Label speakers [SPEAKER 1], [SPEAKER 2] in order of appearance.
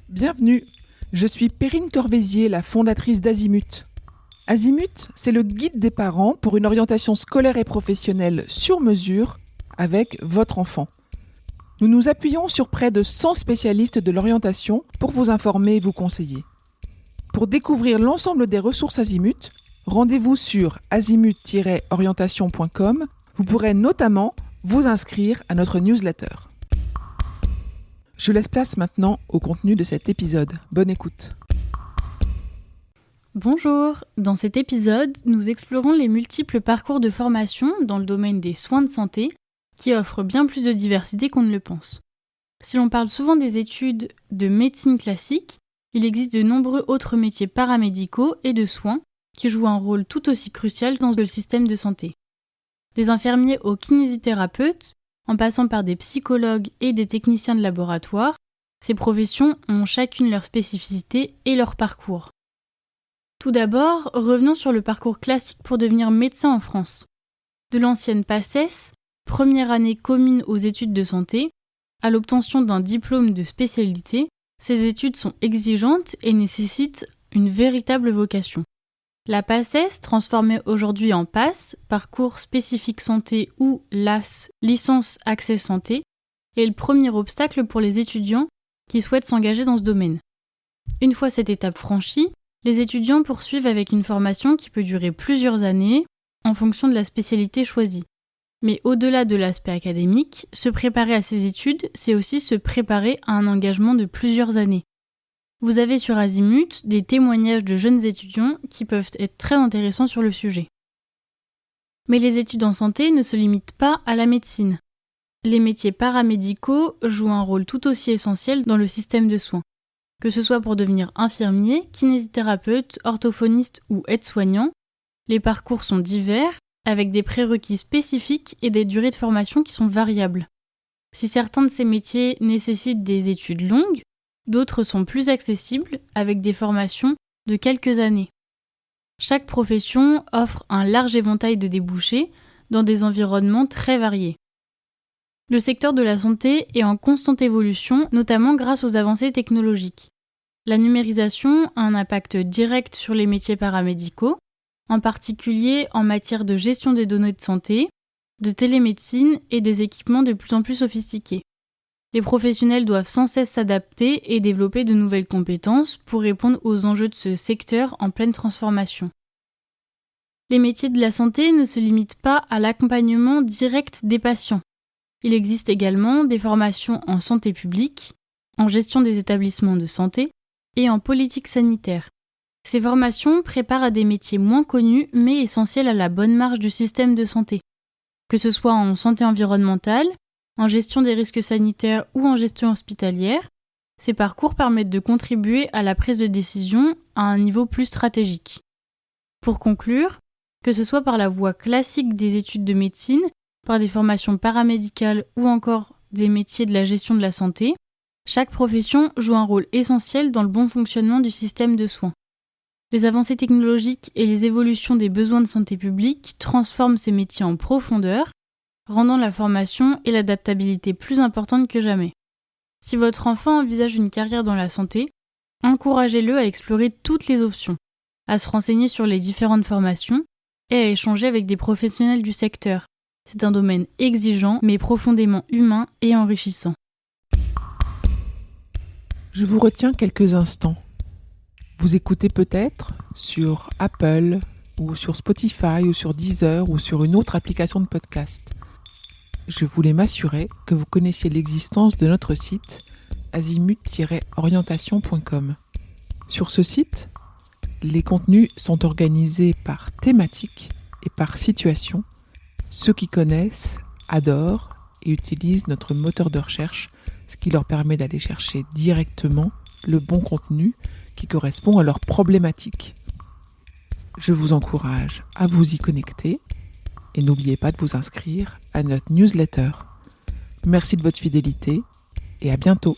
[SPEAKER 1] Bienvenue, je suis Perrine Corvézier, la fondatrice d'Azimut. Azimut, c'est le guide des parents pour une orientation scolaire et professionnelle sur mesure avec votre enfant. Nous nous appuyons sur près de 100 spécialistes de l'orientation pour vous informer et vous conseiller. Pour découvrir l'ensemble des ressources Azimut, rendez-vous sur azimut-orientation.com. Vous pourrez notamment vous inscrire à notre newsletter. Je laisse place maintenant au contenu de cet épisode. Bonne écoute.
[SPEAKER 2] Bonjour, dans cet épisode, nous explorons les multiples parcours de formation dans le domaine des soins de santé qui offrent bien plus de diversité qu'on ne le pense. Si l'on parle souvent des études de médecine classique, il existe de nombreux autres métiers paramédicaux et de soins qui jouent un rôle tout aussi crucial dans le système de santé. Des infirmiers aux kinésithérapeutes, en passant par des psychologues et des techniciens de laboratoire, ces professions ont chacune leur spécificité et leur parcours. Tout d'abord, revenons sur le parcours classique pour devenir médecin en France. De l'ancienne PACES, première année commune aux études de santé, à l'obtention d'un diplôme de spécialité, ces études sont exigeantes et nécessitent une véritable vocation. La PACES, transformée aujourd'hui en PASS, Parcours spécifique santé ou LAS, Licence Accès Santé, est le premier obstacle pour les étudiants qui souhaitent s'engager dans ce domaine. Une fois cette étape franchie, les étudiants poursuivent avec une formation qui peut durer plusieurs années en fonction de la spécialité choisie. Mais au-delà de l'aspect académique, se préparer à ces études, c'est aussi se préparer à un engagement de plusieurs années. Vous avez sur Azimut des témoignages de jeunes étudiants qui peuvent être très intéressants sur le sujet. Mais les études en santé ne se limitent pas à la médecine. Les métiers paramédicaux jouent un rôle tout aussi essentiel dans le système de soins. Que ce soit pour devenir infirmier, kinésithérapeute, orthophoniste ou aide-soignant, les parcours sont divers, avec des prérequis spécifiques et des durées de formation qui sont variables. Si certains de ces métiers nécessitent des études longues, d'autres sont plus accessibles avec des formations de quelques années. Chaque profession offre un large éventail de débouchés dans des environnements très variés. Le secteur de la santé est en constante évolution, notamment grâce aux avancées technologiques. La numérisation a un impact direct sur les métiers paramédicaux, en particulier en matière de gestion des données de santé, de télémédecine et des équipements de plus en plus sophistiqués. Les professionnels doivent sans cesse s'adapter et développer de nouvelles compétences pour répondre aux enjeux de ce secteur en pleine transformation. Les métiers de la santé ne se limitent pas à l'accompagnement direct des patients. Il existe également des formations en santé publique, en gestion des établissements de santé et en politique sanitaire. Ces formations préparent à des métiers moins connus mais essentiels à la bonne marche du système de santé, que ce soit en santé environnementale, en gestion des risques sanitaires ou en gestion hospitalière. Ces parcours permettent de contribuer à la prise de décision à un niveau plus stratégique. Pour conclure, que ce soit par la voie classique des études de médecine, par des formations paramédicales ou encore des métiers de la gestion de la santé, chaque profession joue un rôle essentiel dans le bon fonctionnement du système de soins. Les avancées technologiques et les évolutions des besoins de santé publique transforment ces métiers en profondeur, rendant la formation et l'adaptabilité plus importantes que jamais. Si votre enfant envisage une carrière dans la santé, encouragez-le à explorer toutes les options, à se renseigner sur les différentes formations et à échanger avec des professionnels du secteur. C'est un domaine exigeant mais profondément humain et enrichissant.
[SPEAKER 1] Je vous retiens quelques instants. Vous écoutez peut-être sur Apple ou sur Spotify ou sur Deezer ou sur une autre application de podcast. Je voulais m'assurer que vous connaissiez l'existence de notre site azimut-orientation.com. Sur ce site, les contenus sont organisés par thématique et par situation. Ceux qui connaissent adorent et utilisent notre moteur de recherche, ce qui leur permet d'aller chercher directement le bon contenu qui correspond à leurs problématiques. Je vous encourage à vous y connecter et n'oubliez pas de vous inscrire à notre newsletter. Merci de votre fidélité et à bientôt.